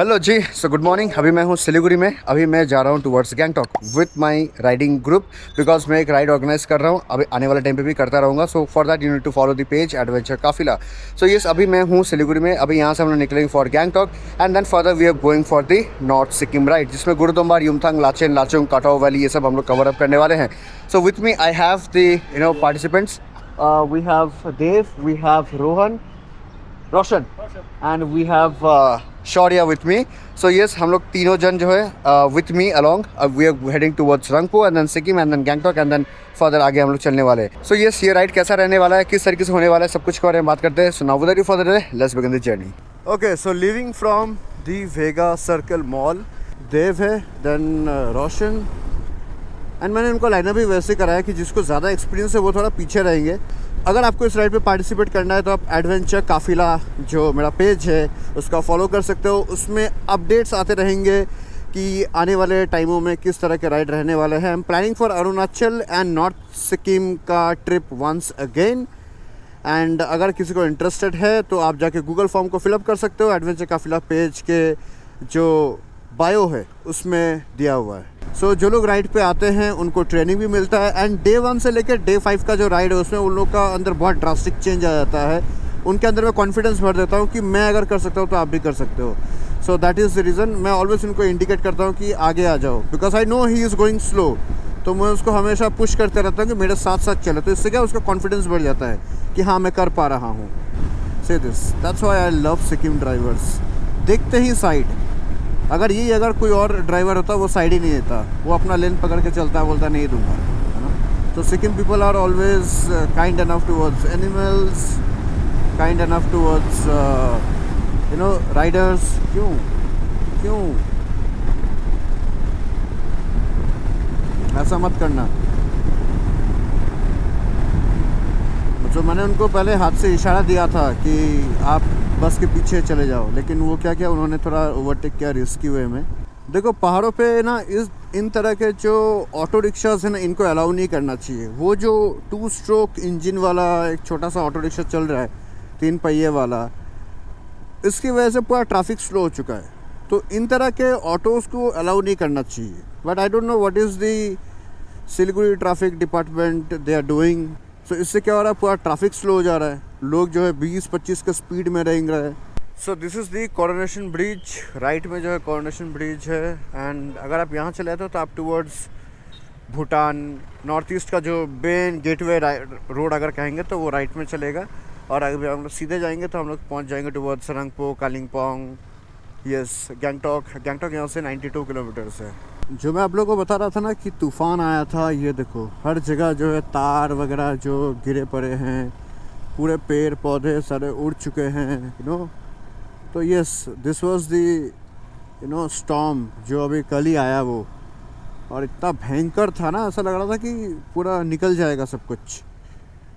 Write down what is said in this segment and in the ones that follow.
Hello जी, so good morning. अभी मैं हूँ सिलीगुड़ी में। अभी मैं जा रहा हूँ towards Gangtok with my riding group, because मैं एक राइड ऑर्गेनाइज कर रहा हूँ। अभी आने वाले टाइम पे भी करता रहूँगा। So for that you need to follow the page adventure Kafila. So yes, अभी मैं हूँ सिलीगुड़ी में। अभी यहाँ से हम लोग निकलेंगे for Gangtok and then further we are going for the north Sikkim ride, जिसमें गुरुदोम्बार, युमथांग, लाचेन, लाचुंग, काटाओ वैली, ये सब हम लोग कवर अप करने वाले हैं। So with me I have the participants. We have Dev, we have Rohan, Roshan and we have Shaurya with me. So yes, हम लोग तीनों जन जो है with me along we are heading towards Rangpo and then Sikkim and then Gangtok and then further आगे हम लोग चलने वाले हैं। सो यस, ये राइड कैसा रहने वाला है, किस तरीके से होने वाला है, सब कुछ के बारे में बात करते हैं। So now without further delay, let's begin the journey. Okay, so leaving from the Vega circle mall, Dev है, देन रोशन एंड मैंने उनको लाइनअप भी वैसे कराया कि जिसको ज़्यादा एक्सपीरियंस है वो थोड़ा पीछे रहेंगे। अगर आपको इस राइड पे पार्टिसिपेट करना है तो आप एडवेंचर काफिला जो मेरा पेज है उसका फॉलो कर सकते हो। उसमें अपडेट्स आते रहेंगे कि आने वाले टाइमों में किस तरह के राइड रहने वाले हैं। I am planning for Arunachal and north Sikkim का ट्रिप वंस अगेन। एंड अगर किसी को इंटरेस्टेड है तो आप जाके गूगल फॉर्म को फिलअप कर सकते हो। एडवेंचर काफिला पेज के जो बायो है उसमें दिया हुआ है। सो जो लोग राइड पे आते हैं उनको ट्रेनिंग भी मिलता है एंड डे 1 से लेकर डे 5 का जो राइड है उसमें उन लोग का अंदर बहुत ड्रास्टिक चेंज आ जाता है। उनके अंदर मैं कॉन्फिडेंस भर देता हूँ कि मैं अगर कर सकता हूँ तो आप भी कर सकते हो। So that is the reason मैं ऑलवेज उनको इंडिकेट करता हूँ कि आगे आ जाओ, because I know he is going slow. तो मैं उसको हमेशा पुश करते रहता हूँ कि मेरे साथ साथ चले। तो इससे क्या उसका कॉन्फिडेंस बढ़ जाता है कि हाँ मैं कर पा रहा हूँ। से this that's why I love Sikkim drivers. देखते ही साइड, अगर कोई और ड्राइवर होता वो साइड ही नहीं देता, वो अपना लेन पकड़ के चलता, बोलता नहीं दूंगा, है ना। तो Sikkim people are always kind enough towards animals, kind enough towards riders. क्यों ऐसा मत करना। तो मैंने उनको पहले हाथ से इशारा दिया था कि आप बस के पीछे चले जाओ, लेकिन वो क्या उन्होंने थोड़ा ओवरटेक किया रिस्की वे में। देखो पहाड़ों पे ना इन तरह के जो ऑटो रिक्शाज है ना, इनको अलाउ नहीं करना चाहिए। वो जो 2 स्ट्रोक इंजन वाला एक छोटा सा ऑटो रिक्शा चल रहा है 3 पहिए वाला, इसकी वजह से पूरा ट्रैफिक स्लो हो चुका है। तो इन तरह के ऑटोज़ को अलाउ नहीं करना चाहिए। But I don't know what is the Siliguri traffic department they are doing. So इससे क्या हो रहा है, पूरा ट्रैफिक स्लो हो जा रहा है, लोग जो है 20-25 के स्पीड में रहेंगे। सो this is the coronation bridge. Right में जो है कोरोनेशन ब्रिज है। एंड अगर आप यहाँ चले आते हो तो आप टुवर्ड्स भूटान, नॉर्थ ईस्ट का जो मेन गेटवे रोड अगर कहेंगे तो वो राइट में चलेगा। और अगर हम लोग सीधे जाएंगे तो हम लोग पहुँच जाएंगे टुवर्ड्स रंगपो, कालिम्पोंग, यस गैंगटॉक यहाँ से 92 किलोमीटर्स है। जो मैं आप लोगों को बता रहा था ना कि तूफ़ान आया था, ये देखो हर जगह जो है तार वगैरह जो गिरे पड़े हैं, पूरे पेड़ पौधे सारे उड़ चुके हैं, तो yes this was the storm जो अभी कल ही आया वो। और इतना भयंकर था ना, ऐसा लग रहा था कि पूरा निकल जाएगा सब कुछ।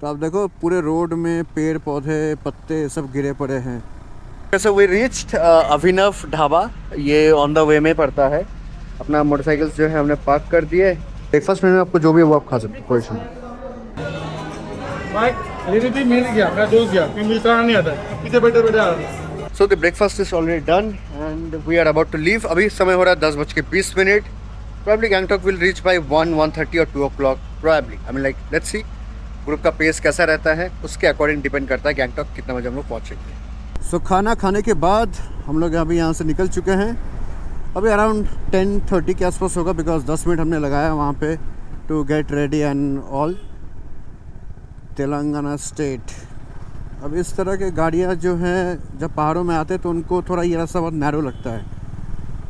तो आप देखो पूरे रोड में पेड़ पौधे पत्ते सब गिरे पड़े हैं। सो वी रीच्ड अभिनव ढाबा, ये ऑन द वे में पड़ता है। अपना मोटरसाइकिल्स जो है हमने पार्क कर दिए। ब्रेकफास्ट में आपको जो भी है वो आप खा सकते हो, कोई इशू नहीं। मिल गया, मैं दोस्त गया, मिलता नहीं आता, पीछे बैठे आ रहा। So the breakfast is already done and we are about to leave. अभी समय हो रहा है 10:20। Probably Gangtok will reach by 1:30 और 2 o'clock probably. I mean like let's see group का पेस कैसा रहता है, उसके अकॉर्डिंग डिपेंड करता है गैंगटॉक कितना बजे हम लोग पहुँचेंगे। सो खाना खाने के बाद हम लोग अभी यहाँ से निकल चुके हैं। अभी अराउंड 10:30 के आसपास होगा, बिकॉज 10 मिनट हमने लगाया वहाँ पे to get ready and all. Telangana state. अब इस तरह के गाड़ियाँ जो हैं जब पहाड़ों में आते हैं तो उनको थोड़ा ये रास्ता बहुत नैरो लगता है,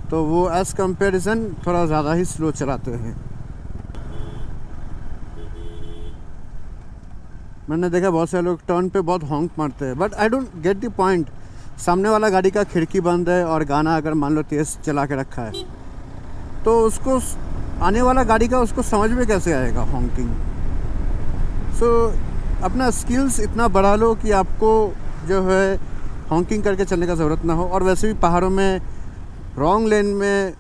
तो वो एज़ कंपेरिजन थोड़ा ज़्यादा ही स्लो चलाते हैं। मैंने देखा बहुत सारे लोग टर्न पे बहुत हॉन्क मारते हैं, but I don't get the point. सामने वाला गाड़ी का खिड़की बंद है और गाना अगर मान लो तेज़ चला के रखा है तो उसको आने वाला गाड़ी का उसको समझ में कैसे आएगा हॉन्किंग। सो अपना स्किल्स इतना बढ़ा लो कि आपको जो है हॉन्किंग करके चलने का ज़रूरत ना हो। और वैसे भी पहाड़ों में रॉन्ग लेन में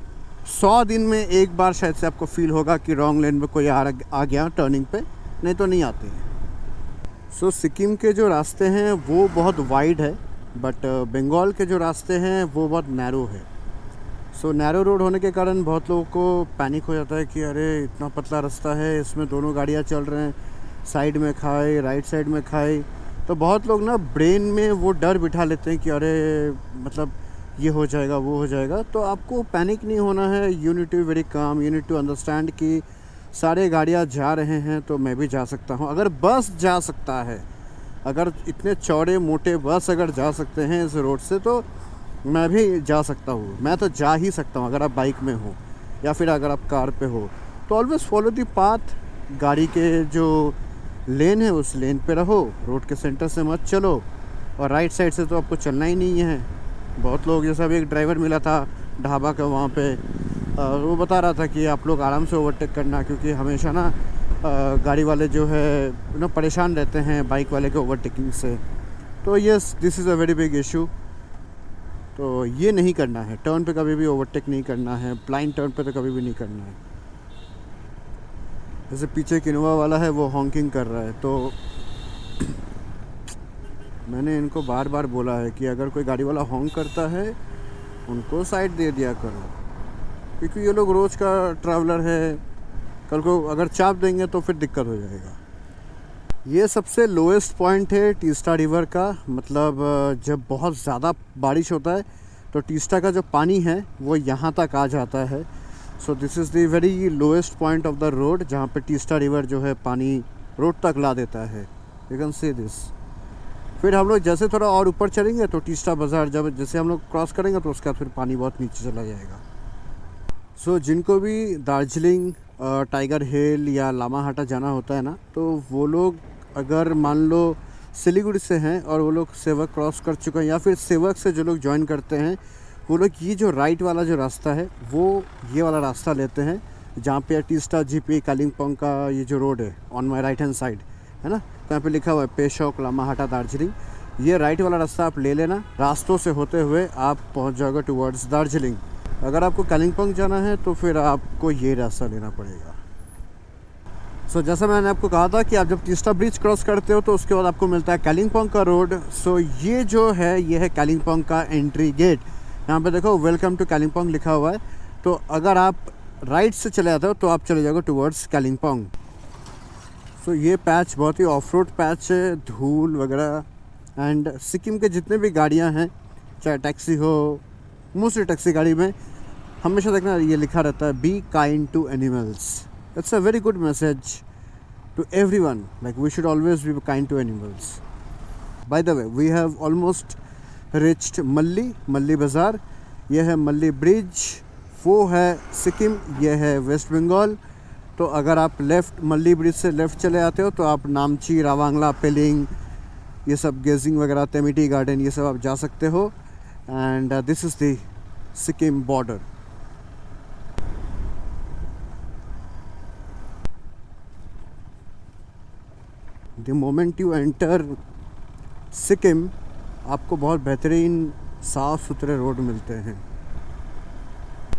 100 दिन में एक बार शायद से आपको फील होगा कि रॉन्ग लेन में कोई आ गया टर्निंग पे, नहीं तो नहीं आते हैं। सो सिक्किम के जो रास्ते हैं वो बहुत वाइड है, बट बंगाल के जो रास्ते हैं वो बहुत नैरो है। सो नैरो रोड होने के कारण बहुत लोगों को पैनिक हो जाता है कि अरे इतना पतला रास्ता है, इसमें दोनों गाड़ियाँ चल रहे हैं, साइड में खाए राइट साइड में खाए। तो बहुत लोग ना ब्रेन में वो डर बिठा लेते हैं कि अरे मतलब ये हो जाएगा वो हो जाएगा। तो आपको पैनिक नहीं होना है, you need to very calm, you need to understand कि सारे गाड़ियाँ जा रहे हैं तो मैं भी जा सकता हूँ। अगर बस जा सकता है, अगर इतने चौड़े मोटे बस अगर जा सकते हैं इस रोड से, तो मैं भी जा सकता हूँ। मैं तो जा ही सकता हूँ अगर आप बाइक में हो या फिर अगर आप कार पे हो। तो ऑलवेज़ फॉलो द पाथ, गाड़ी के जो लेन है उस लेन पे रहो, रोड के सेंटर से मत चलो, और राइट साइड से तो आपको चलना ही नहीं है। बहुत लोग, जैसा भी एक ड्राइवर मिला था ढाबा का वहाँ पे, वो बता रहा था कि आप लोग आराम से ओवरटेक करना, क्योंकि हमेशा ना गाड़ी वाले जो है ना परेशान रहते हैं बाइक वाले के ओवरटेकिंग से। तो yes, this is a very big issue. तो ये नहीं करना है, टर्न पे कभी भी ओवरटेक नहीं करना है, ब्लाइंड टर्न पे तो कभी भी नहीं करना है। जैसे पीछे एक इनोवा वाला है, वो हॉकिंग कर रहा है, तो मैंने इनको बार बार बोला है कि अगर कोई गाड़ी वाला हॉन्क करता है उनको साइड दे दिया करो, क्योंकि ये लोग रोज़ का ट्रैवलर है, कल को अगर चाप देंगे तो फिर दिक्कत हो जाएगा। ये सबसे लोएस्ट पॉइंट है टीस्टा रिवर का। मतलब जब बहुत ज़्यादा बारिश होता है तो टीस्टा का जो पानी है वो यहाँ तक आ जाता है। सो this is the very lowest point of the road, जहाँ पे टीस्टा रिवर जो है पानी रोड तक ला देता है। You can see this. फिर हम लोग जैसे थोड़ा और ऊपर चलेंगे तो टीस्टा बाज़ार जब जैसे हम लोग क्रॉस करेंगे तो उसके बाद फिर पानी बहुत नीचे चला जाएगा। सो जिनको भी दार्जिलिंग, टाइगर हिल या लामाहाटा जाना होता है ना, तो वो लोग अगर मान लो सिलीगुड़ी से हैं और वो लोग सेवक क्रॉस कर चुके हैं, या फिर सेवक से जो लोग ज्वाइन करते हैं, वो लोग ये जो राइट वाला जो रास्ता है वो ये वाला रास्ता लेते हैं, जहाँ पे टीस्टा जीपी कालिम्पोंग का ये जो रोड है on my right hand side है ना, तो यहाँ पे लिखा हुआ है पेशोक लामाहाटा दार्जिलिंग। ये राइट वाला रास्ता आप ले लेना, रास्तों से होते हुए आप पहुँच जाओगे टुवर्ड्स दार्जिलिंग। अगर आपको कालिम्पोंग जाना है तो फिर आपको ये रास्ता लेना पड़ेगा। सो जैसा मैंने आपको कहा था कि आप जब टीस्टा ब्रिज क्रॉस करते हो तो उसके बाद आपको मिलता है कालिम्पोंग का रोड। सो ये जो है ये है कालिम्पोंग का एंट्री गेट। यहाँ पे देखो वेलकम टू कालिम्पोंग लिखा हुआ है। तो अगर आप राइट से चले जाते हो तो आप चले जाओगे टुवर्ड्स कालिम्पोंग। सो ये पैच बहुत ही ऑफ रोड पैच है, धूल वगैरह। एंड सिक्किम के जितने भी गाड़ियाँ हैं, चाहे टैक्सी हो, मोस्टली टैक्सी गाड़ी में हमेशा देखना ये लिखा रहता है be kind to animals. It's a very good message to everyone, like we should always be kind to animals. By the way, we have almost reached मल्ली बाज़ार। ये है मल्ली ब्रिज, वो है सिक्किम, ये है वेस्ट बंगाल। तो अगर आप लेफ़्ट मल्ली ब्रिज से लेफ़्ट चले आते हो तो आप नामची, रावांगला, पेलिंग, ये सब गेजिंग वगैरह, तेमिटी गार्डन, ये सब आप जा सकते हो। And this is the Sikkim border. The moment you enter Sikkim, आपको बहुत बेहतरीन साफ़ सुथरे रोड मिलते हैं।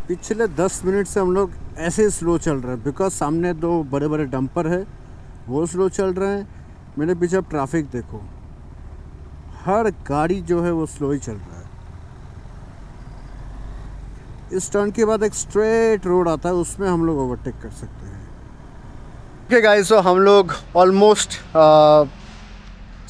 पिछले 10 मिनट से हम लोग ऐसे स्लो चल रहे हैं, बिकॉज सामने 2 बड़े बड़े डंपर है, वो स्लो चल रहे हैं। मेरे पीछे अब ट्रैफिक देखो, हर गाड़ी जो है वो स्लो ही चल रहा है। इस टर्न के बाद एक स्ट्रेट रोड आता है, उसमें हम लोग ओवरटेक कर सकते हैं। ओके गाइस, सो हम लोग ऑलमोस्ट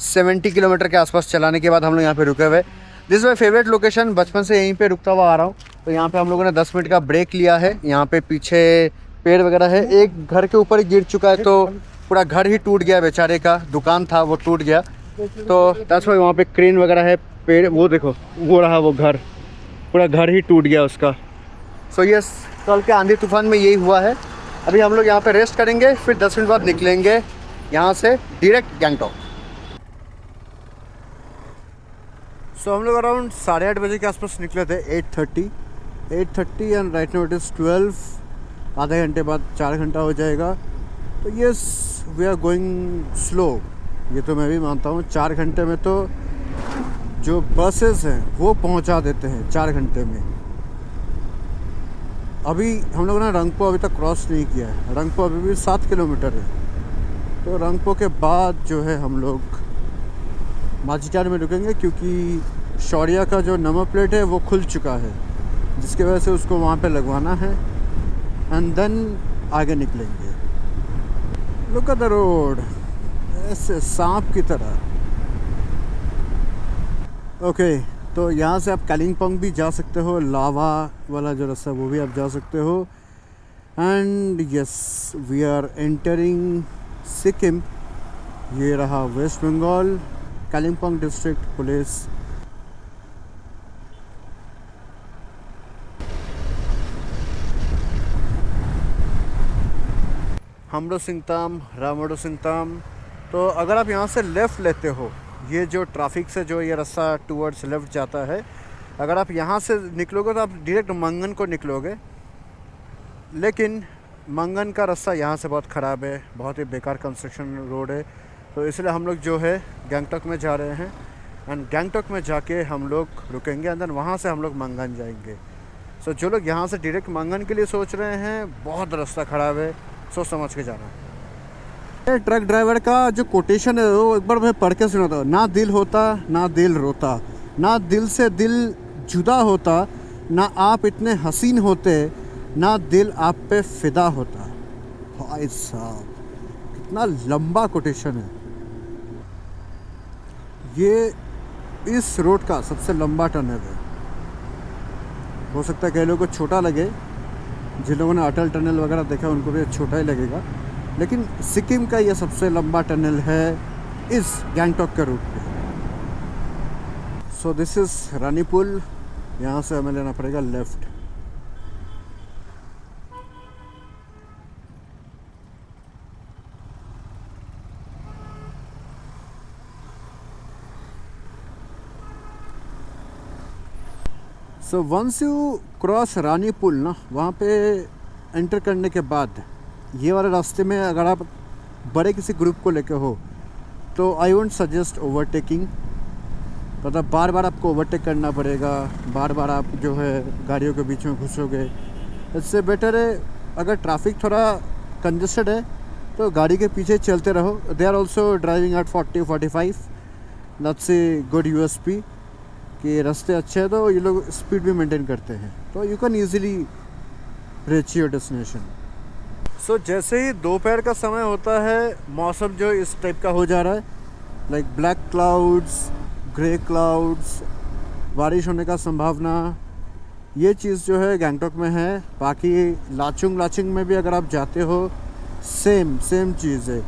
70 किलोमीटर के आसपास चलाने के बाद हम लोग यहाँ पे रुके हुए। This is my favourite location, बचपन से यहीं पे रुकता हुआ आ रहा हूँ। तो यहाँ पे हम लोगों ने 10 मिनट का ब्रेक लिया है। यहाँ पे पीछे पेड़ वगैरह है, एक घर के ऊपर ही गिर चुका है, तो पूरा घर ही टूट गया, बेचारे का दुकान था वो टूट गया। तो दैट्स व्हाई वहाँ पे क्रेन वगैरह है, पेड़ वो देखो, वो रहा वो घर, पूरा घर ही टूट गया उसका। सो यस, कल के आंधी तूफान में यही हुआ है। अभी हम लोग यहाँ पे रेस्ट करेंगे, फिर 10 मिनट बाद निकलेंगे यहाँ से डायरेक्ट गैंगटॉक। सो हम लोग अराउंड 8:30 बजे के आसपास निकले थे, 8:30 and right now it is 12। आधे घंटे बाद 4 घंटा हो जाएगा। तो yes, we are going slow, ये तो मैं भी मानता हूँ। 4 घंटे में तो जो बसेस हैं वो पहुँचा देते हैं 4 घंटे में। अभी हम लोगों ने रंगपो अभी तक क्रॉस नहीं किया है, रंगपो अभी भी 7 किलोमीटर है। तो रंगपो के बाद जो है हम लोग माझीटार में रुकेंगे, क्योंकि शौर्या का जो नंबर प्लेट है वो खुल चुका है। जिसकी वजह से उसको वहाँ पे लगवाना है एंड देन आगे निकलेंगे। लुक एट द रोड, ऐसे सांप की तरह। ओके तो यहाँ से आप कालिम्पोंग भी जा सकते हो, लावा वाला जो रास्ता वो भी आप जा सकते हो। And yes we are entering Sikkim. ये रहा West Bengal, Kalimpong district police. हमरो सिंगताम, रामोडो सिंगताम। तो अगर आप यहाँ से लेफ़्ट लेते हो, ये जो ट्रैफिक से जो ये रास्ता टूवर्ड्स लेफ़्ट जाता है, अगर आप यहाँ से निकलोगे तो आप डायरेक्ट मंगन को निकलोगे। लेकिन मंगन का रास्ता यहाँ से बहुत ख़राब है, बहुत ही बेकार कंस्ट्रक्शन रोड है। तो इसलिए हम लोग जो है गैंगटॉक में जा रहे हैं एंड गैंगटॉक में जाके हम लोग रुकेंगे एंड देन वहाँ से हम लोग मंगन जाएंगे। सो जो लोग यहाँ से डायरेक्ट मंगन के लिए सोच रहे हैं, बहुत रास्ता ख़राब है, सोच समझ के जाना। ट्रक ड्राइवर का जो कोटेशन है वो एक बार मैं पढ़ के सुना था। ना दिल होता ना दिल रोता, ना दिल से दिल जुदा होता, ना आप इतने हसीन होते, ना दिल आप पे फिदा होता। भाई साहब कितना लंबा कोटेशन है। ये इस रोड का सबसे लंबा टनल है। हो सकता है कई लोगों को छोटा लगे, जिन लोगों ने अटल टनल वगैरह देखा उनको भी छोटा ही लगेगा, लेकिन सिक्किम का ये सबसे लंबा टनल है इस गैंगटॉक के रूट पे। So this is Rani Pul. यहाँ से हमें लेना पड़ेगा left. So once you cross Rani Pul ना, वहाँ पे एंटर करने के बाद ये वाले रास्ते में अगर आप बड़े किसी ग्रुप को लेके हो तो आई वोंट सजेस्ट ओवरटेकिंग। मतलब बार बार आपको ओवरटेक करना पड़ेगा, बार बार आप जो है गाड़ियों के बीच में घुसोगे। इससे बेटर है अगर ट्रैफिक थोड़ा कंजेस्टेड है तो गाड़ी के पीछे चलते रहो। They are also driving at 40-45, that's a good USP कि रास्ते अच्छे हैं तो ये लोग स्पीड भी मेंटेन करते हैं, तो you can easily reach your destination. So जैसे ही दोपहर का समय होता है, मौसम जो इस टाइप का हो जा रहा है, like black clouds, grey clouds, बारिश होने का संभावना। ये चीज़ जो है गैंगटॉक में है। बाकी लाचुंग में भी अगर आप जाते हो सेम चीज़ है।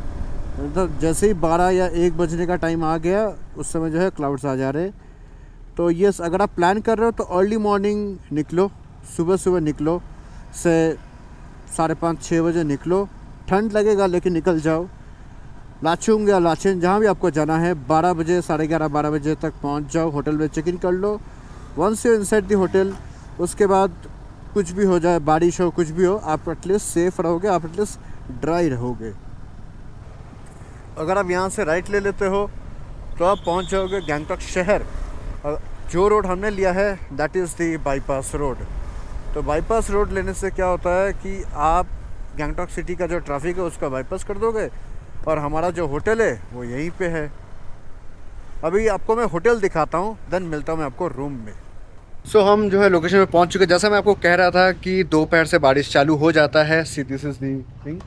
मतलब जैसे ही 12 या 1 बजने का टाइम आ गया उस समय जो है क्लाउड्स आ जा रहे। तो ये अगर आप प्लान कर रहे हो तो अर्ली मॉर्निंग निकलो, सुबह निकलो, से 5:30-6 बजे निकलो। ठंड लगेगा लेकिन निकल जाओ। लाचुंग या लाचेन जहाँ भी आपको जाना है 12 बजे, 11:30-12 बजे तक पहुँच जाओ। होटल में चेक इन कर लो। Once you inside the hotel, उसके बाद कुछ भी हो जाए, बारिश हो, कुछ भी हो, आप एटलीस्ट सेफ रहोगे, आप एटलीस्ट ड्राई रहोगे। अगर आप यहाँ से राइट ले लेते हो तो आप पहुँच जाओगे गैंगटॉक शहर। जो रोड हमने लिया है that is the bypass road. तो बाईपास रोड लेने से क्या होता है कि आप गैंगटॉक सिटी का जो ट्रैफिक है उसका बाईपास कर दोगे और हमारा जो होटल है वो यहीं पे है। अभी आपको मैं होटल दिखाता हूँ, देन मिलता हूँ मैं आपको रूम में। सो हम जो है लोकेशन पे पहुँच चुके। जैसा मैं आपको कह रहा था कि दोपहर से बारिश चालू हो जाता है। दिस इज़ दी थिंग,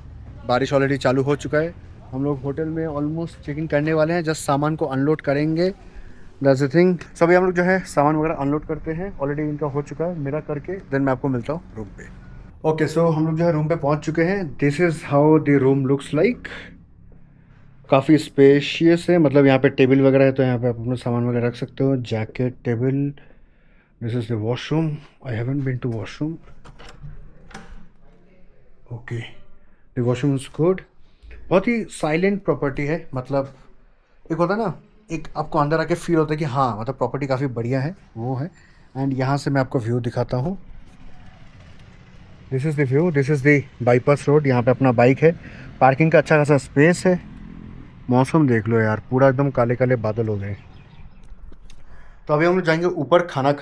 बारिश ऑलरेडी चालू हो चुका है। हम लोग होटल में ऑलमोस्ट चेक इन करने वाले हैं, जस्ट सामान को अनलोड करेंगे। That's the thing. सभी हम लोग जो है सामान वगैरह अनलोड करते हैं, ऑलरेडी इनका हो चुका है मेरा करके, देन मैं आपको मिलता हूँ रूम पे। ओके सो हम लोग जो है रूम पे पहुँच चुके हैं। This is how the room looks like. काफ़ी स्पेशियस है, मतलब यहाँ पे टेबल वगैरह है तो यहाँ पे आप अपना सामान वगैरह रख सकते हो। Jacket, table. This is the washroom. I haven't been to washroom. Okay, the washroom is good. बहुत ही साइलेंट प्रॉपर्टी है। मतलब एक होता है ना, एक आपको अंदर आके फील होता है कि हाँ मतलब प्रॉपर्टी काफ़ी बढ़िया है, वो है। एंड यहाँ से मैं आपको व्यू दिखाता हूँ। This is the view, this is the bypass road. यहाँ पे अपना बाइक है, पार्किंग का अच्छा खासा स्पेस है। मौसम देख लो यार, पूरा एकदम काले काले बादल हो गए। तो अभी हम लोग जाएंगे ऊपर खाना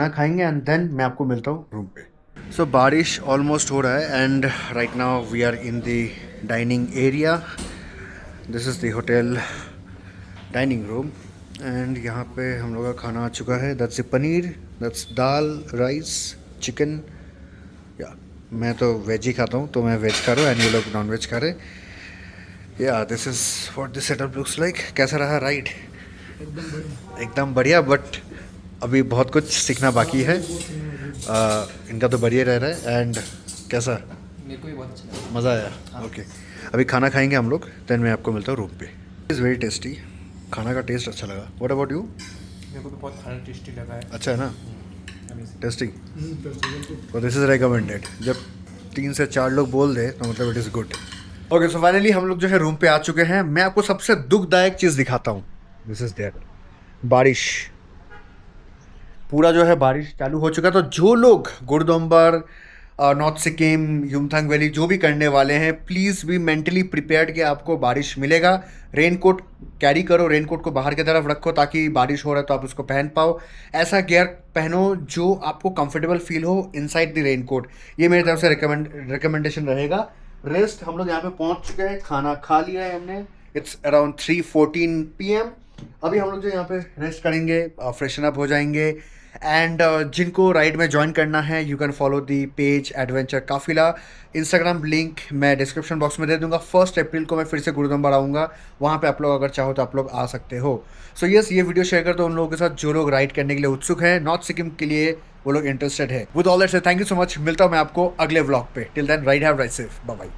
खाएंगे एंड देन मैं आपको मिलता हूँ रूम पे। सो बारिश ऑलमोस्ट हो रहा है and right now we are in the dining area. This is the hotel dining room and यहाँ पे हम लोग का खाना आ चुका है। That's paneer, that's dal, rice chicken, या मैं तो वेज ही खाता हूँ, तो मैं वेज खा रहा हूँ एंड ये लोग नॉन वेज खा रहे। या this is what this setup looks like. कैसा रहा राइड? एकदम बढ़िया, बट अभी बहुत कुछ सीखना बाकी है। इनका तो बढ़िया रह रहा है। एंड कैसा? मेरे को भी बहुत अच्छा लगा। मज़ा आया? ओके, अभी खाना खाएंगे हम लोग, देन मैं आपको मिलता हूँ रूम पे। इज़ वेरी टेस्टी, खाना का टेस्ट अच्छा लगा। What about you? मेरे को भी बहुत खाना टेस्टी लगा है। अच्छा है ना? Amazing। टेस्टी, तो दिस इज़ रिकमेंडेड। जब 3 से 4 लोग बोल दे तो मतलब it is good. Okay, so finally हम लोग जो है रूम पे आ चुके हैं। मैं आपको सबसे दुखदायक चीज़ दिखाता हूँ। दिस इज़ देयर, बारिश। पूरा जो है बारिश चालू हो चुका है। तो जो लोग गुरदोम्बर, नॉर्थ सिक्किम, युमथांग वैली जो भी करने वाले हैं, प्लीज़ बी मेंटली प्रिपेयर्ड कि आपको बारिश मिलेगा। रेनकोट कैरी करो, रेनकोट को बाहर की तरफ रखो ताकि बारिश हो रहा है तो आप उसको पहन पाओ। ऐसा गियर पहनो जो आपको कंफर्टेबल फील हो इनसाइड द रेनकोट। ये मेरी तरफ से रिकमेंडेशन रहेगा। रेस्ट हम लोग यहाँ पे पहुँच चुके हैं, खाना खा लिया है हमने। It's around 3:14 PM। अभी हम लोग जो यहाँ पे रेस्ट करेंगे, फ्रेशन अप हो जाएंगे। एंड जिनको राइड में ज्वाइन करना है, you can follow the page adventure काफिला। इंस्टाग्राम लिंक मैं डिस्क्रिप्शन बॉक्स में दे दूंगा। 1 अप्रैल को मैं फिर से गुरुद्वारा आऊँगा, वहाँ पे आप लोग अगर चाहो तो आप लोग आ सकते हो। सो यस, ये वीडियो शेयर कर दो उन लोगों के साथ जो लोग राइड करने के लिए उत्सुक हैं, नॉर्थ सिक्किम के लिए वो लोग इंटरेस्टेड है। विद ऑल दैट से थैंक यू सो मच। मिलता हूँ मैं आपको अगले व्लॉग पे। Till then ride have ride safe, bye bye.